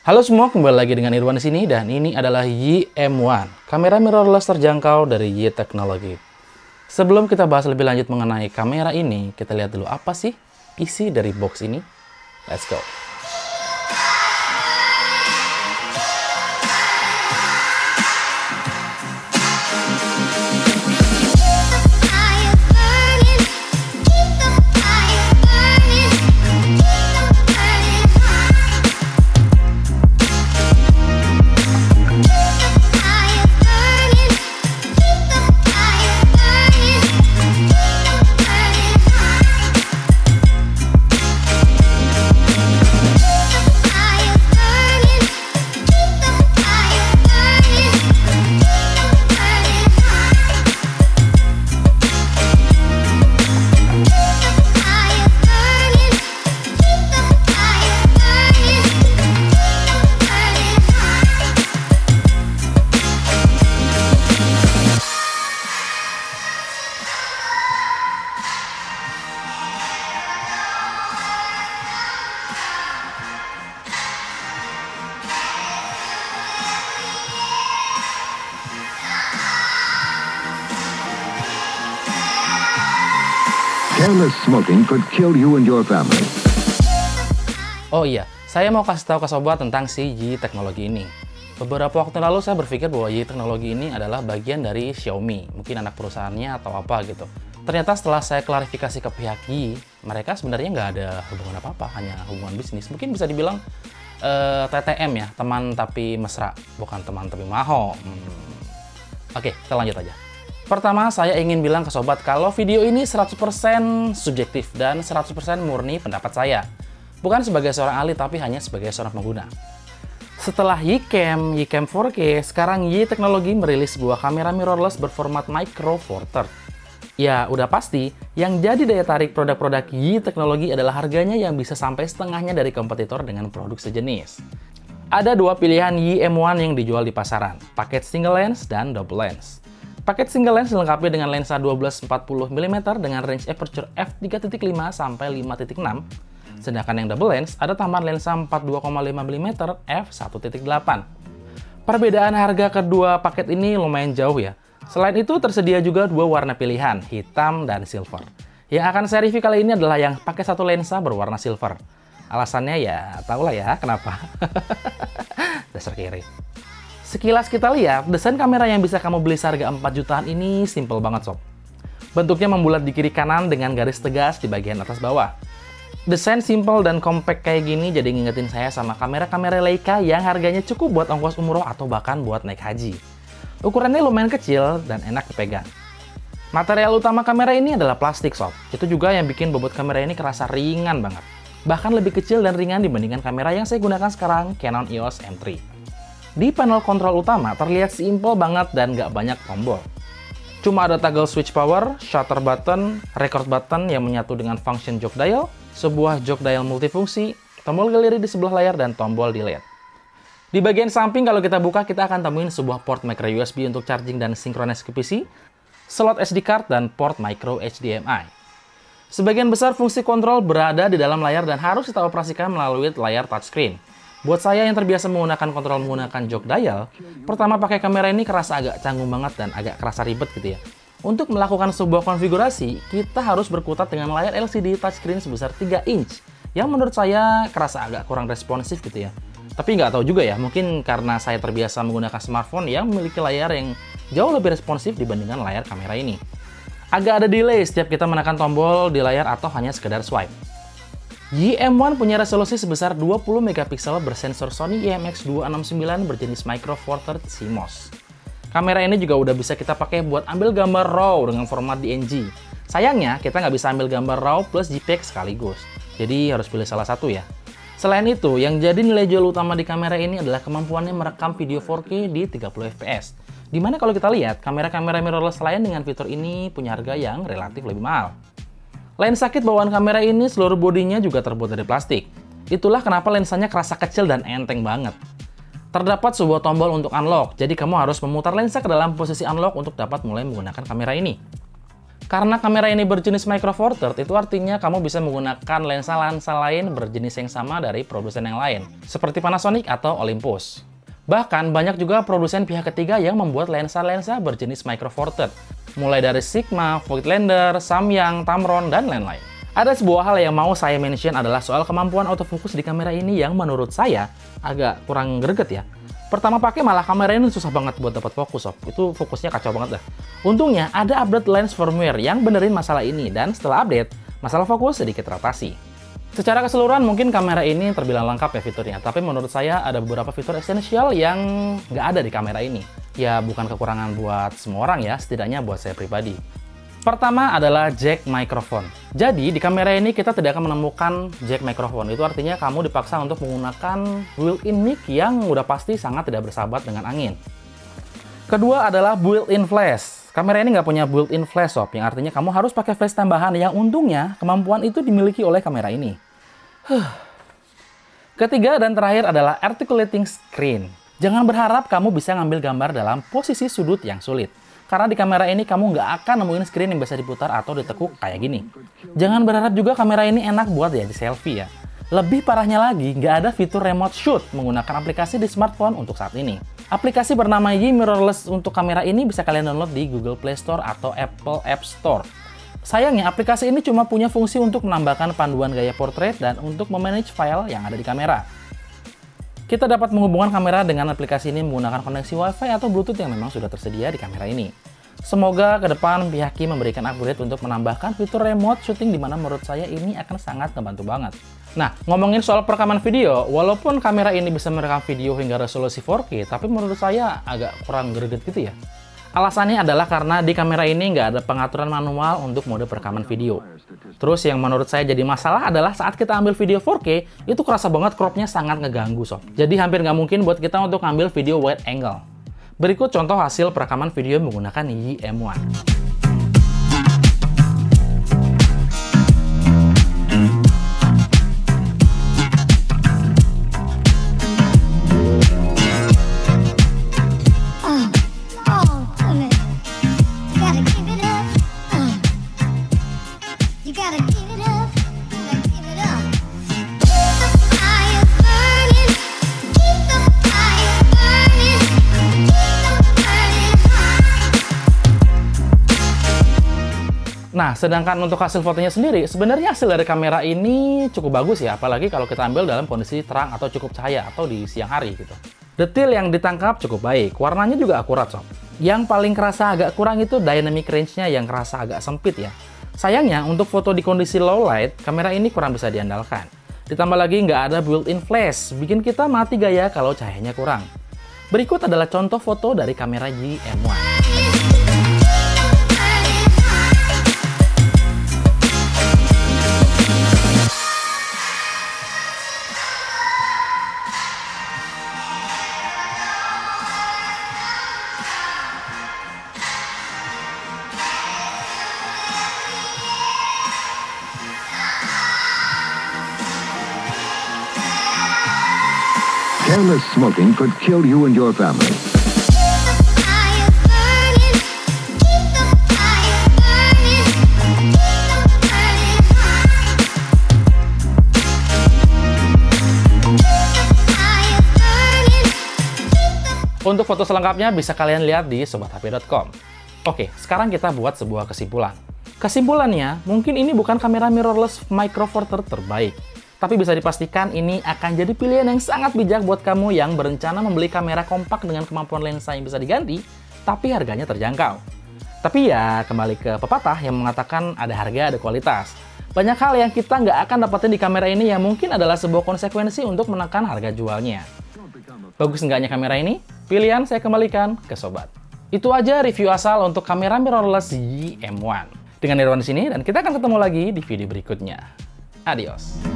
Halo semua, kembali lagi dengan Irwan di sini dan ini adalah YM1, kamera mirrorless terjangkau dari Y Technology. Sebelum kita bahas lebih lanjut mengenai kamera ini, kita lihat dulu apa sih isi dari box ini. Let's go. Careless smoking could kill you and your family. Oh iya, saya mau kasih tahu ke sobat tentang si Y Technology ini. Beberapa waktu lalu saya berpikir bahwa Y Technology ini adalah bagian dari Xiaomi, mungkin anak perusahaannya atau apa gitu. Ternyata setelah saya klarifikasi ke pihak Y, mereka sebenarnya nggak ada hubungan apa-apa, hanya hubungan bisnis. Mungkin bisa dibilang TTM ya, teman tapi mesra, bukan teman tapi maho. Oke, kita lanjut aja. Pertama, saya ingin bilang ke sobat kalau video ini 100% subjektif dan 100% murni pendapat saya. Bukan sebagai seorang ahli, tapi hanya sebagai seorang pengguna. Setelah YCam 4K, sekarang Y Technology merilis sebuah kamera mirrorless berformat Micro Four Thirds. Ya, udah pasti, yang jadi daya tarik produk-produk Y Technology adalah harganya yang bisa sampai setengahnya dari kompetitor dengan produk sejenis. Ada dua pilihan YM1 yang dijual di pasaran, paket single lens dan double lens. Paket single lens dilengkapi dengan lensa 12-40 mm dengan range aperture f3.5 sampai 5.6. Sedangkan yang double lens ada tambahan lensa 42,5 mm f1.8. Perbedaan harga kedua paket ini lumayan jauh ya. Selain itu tersedia juga dua warna pilihan, hitam dan silver. Yang akan saya review kali ini adalah yang pakai satu lensa berwarna silver. Alasannya ya tau lah ya kenapa. Dasar kiri. Sekilas kita lihat, desain kamera yang bisa kamu beli seharga 4 jutaan ini simple banget sob. Bentuknya membulat di kiri kanan dengan garis tegas di bagian atas bawah. Desain simple dan compact kayak gini jadi ngingetin saya sama kamera-kamera Leica yang harganya cukup buat ongkos umroh atau bahkan buat naik haji. Ukurannya lumayan kecil dan enak dipegang. Material utama kamera ini adalah plastik sob. Itu juga yang bikin bobot kamera ini kerasa ringan banget. Bahkan lebih kecil dan ringan dibandingkan kamera yang saya gunakan sekarang, Canon EOS M3. Di panel kontrol utama terlihat simple banget dan nggak banyak tombol. Cuma ada toggle switch power, shutter button, record button yang menyatu dengan function jog dial, sebuah jog dial multifungsi, tombol galeri di sebelah layar, dan tombol delete. Di bagian samping kalau kita buka, kita akan temuin sebuah port micro USB untuk charging dan synchronize ke PC, slot SD card, dan port micro HDMI. Sebagian besar fungsi kontrol berada di dalam layar dan harus kita operasikan melalui layar touchscreen. Buat saya yang terbiasa menggunakan kontrol menggunakan jog dial, pertama pakai kamera ini kerasa agak canggung banget dan agak kerasa ribet gitu ya. Untuk melakukan sebuah konfigurasi, kita harus berkutat dengan layar LCD touchscreen sebesar 3 inch, yang menurut saya kerasa agak kurang responsif gitu ya. Tapi nggak tahu juga ya, mungkin karena saya terbiasa menggunakan smartphone yang memiliki layar yang jauh lebih responsif dibandingkan layar kamera ini. Agak ada delay setiap kita menekan tombol di layar atau hanya sekedar swipe. YM1 punya resolusi sebesar 20 megapiksel bersensor Sony IMX269 berjenis Micro Four Thirds CMOS. Kamera ini juga udah bisa kita pakai buat ambil gambar RAW dengan format DNG. Sayangnya, kita nggak bisa ambil gambar RAW plus JPEG sekaligus. Jadi harus pilih salah satu ya. Selain itu, yang jadi nilai jual utama di kamera ini adalah kemampuannya merekam video 4K di 30 fps. Dimana kalau kita lihat, kamera-kamera mirrorless lain dengan fitur ini punya harga yang relatif lebih mahal. Lensa kit bawaan kamera ini seluruh bodinya juga terbuat dari plastik. Itulah kenapa lensanya kerasa kecil dan enteng banget. Terdapat sebuah tombol untuk unlock, jadi kamu harus memutar lensa ke dalam posisi unlock untuk dapat mulai menggunakan kamera ini. Karena kamera ini berjenis Micro Four Thirds, itu artinya kamu bisa menggunakan lensa-lensa lain berjenis yang sama dari produsen yang lain, seperti Panasonic atau Olympus. Bahkan, banyak juga produsen pihak ketiga yang membuat lensa-lensa berjenis Micro Four Thirds, mulai dari Sigma, Voigtlander, Samyang, Tamron, dan lain-lain. Ada sebuah hal yang mau saya mention adalah soal kemampuan autofocus di kamera ini yang menurut saya agak kurang greget ya. Pertama pakai malah kamera ini susah banget buat dapat fokus, sob. Itu fokusnya kacau banget dah. Untungnya ada update lens firmware yang benerin masalah ini, dan setelah update, masalah fokus sedikit teratasi. Secara keseluruhan mungkin kamera ini terbilang lengkap ya fiturnya, tapi menurut saya ada beberapa fitur esensial yang nggak ada di kamera ini. Ya bukan kekurangan buat semua orang ya, setidaknya buat saya pribadi. Pertama adalah jack microphone. Jadi di kamera ini kita tidak akan menemukan jack microphone. Itu artinya kamu dipaksa untuk menggunakan built-in mic yang udah pasti sangat tidak bersahabat dengan angin. Kedua adalah built-in flash. Kamera ini nggak punya built-in flash, sob, yang artinya kamu harus pakai flash tambahan yang untungnya kemampuan itu dimiliki oleh kamera ini. Ketiga dan terakhir adalah articulating screen. Jangan berharap kamu bisa ngambil gambar dalam posisi sudut yang sulit. Karena di kamera ini kamu nggak akan nemuin screen yang bisa diputar atau ditekuk kayak gini. Jangan berharap juga kamera ini enak buat jadi selfie ya. Lebih parahnya lagi, nggak ada fitur remote shoot menggunakan aplikasi di smartphone untuk saat ini. Aplikasi bernama Yi Mirrorless untuk kamera ini bisa kalian download di Google Play Store atau Apple App Store. Sayangnya, aplikasi ini cuma punya fungsi untuk menambahkan panduan gaya portrait dan untuk memanage file yang ada di kamera. Kita dapat menghubungkan kamera dengan aplikasi ini menggunakan koneksi Wi-Fi atau Bluetooth yang memang sudah tersedia di kamera ini. Semoga ke depan pihak Yi memberikan upgrade untuk menambahkan fitur remote shooting di mana menurut saya ini akan sangat membantu banget. Nah, ngomongin soal perekaman video, walaupun kamera ini bisa merekam video hingga resolusi 4K, tapi menurut saya agak kurang greget gitu ya. Alasannya adalah karena di kamera ini nggak ada pengaturan manual untuk mode perekaman video. Terus yang menurut saya jadi masalah adalah saat kita ambil video 4K, itu kerasa banget cropnya sangat ngeganggu, sob. Jadi hampir nggak mungkin buat kita untuk ambil video wide angle. Berikut contoh hasil perekaman video menggunakan Yi M1. Nah, sedangkan untuk hasil fotonya sendiri, sebenarnya hasil dari kamera ini cukup bagus ya, apalagi kalau kita ambil dalam kondisi terang atau cukup cahaya atau di siang hari gitu. Detail yang ditangkap cukup baik, warnanya juga akurat, sob. Yang paling kerasa agak kurang itu dynamic range-nya yang kerasa agak sempit ya. Sayangnya, untuk foto di kondisi low light, kamera ini kurang bisa diandalkan. Ditambah lagi nggak ada built-in flash, bikin kita mati gaya kalau cahayanya kurang. Berikut adalah contoh foto dari kamera Yi M1. Careless smoking could kill you and your family. Untuk foto selengkapnya bisa kalian lihat di sobathp.com. Oke, sekarang kita buat sebuah kesimpulan. Kesimpulannya, mungkin ini bukan kamera mirrorless Micro Four Thirds terbaik. Tapi bisa dipastikan ini akan jadi pilihan yang sangat bijak buat kamu yang berencana membeli kamera kompak dengan kemampuan lensa yang bisa diganti, tapi harganya terjangkau. Tapi ya, kembali ke pepatah yang mengatakan ada harga, ada kualitas. Banyak hal yang kita nggak akan dapetin di kamera ini yang mungkin adalah sebuah konsekuensi untuk menekan harga jualnya. Bagus nggaknya kamera ini? Pilihan saya kembalikan ke sobat. Itu aja review asal untuk kamera mirrorless Yi M1. Dengan Irwan di sini, dan kita akan ketemu lagi di video berikutnya. Adios.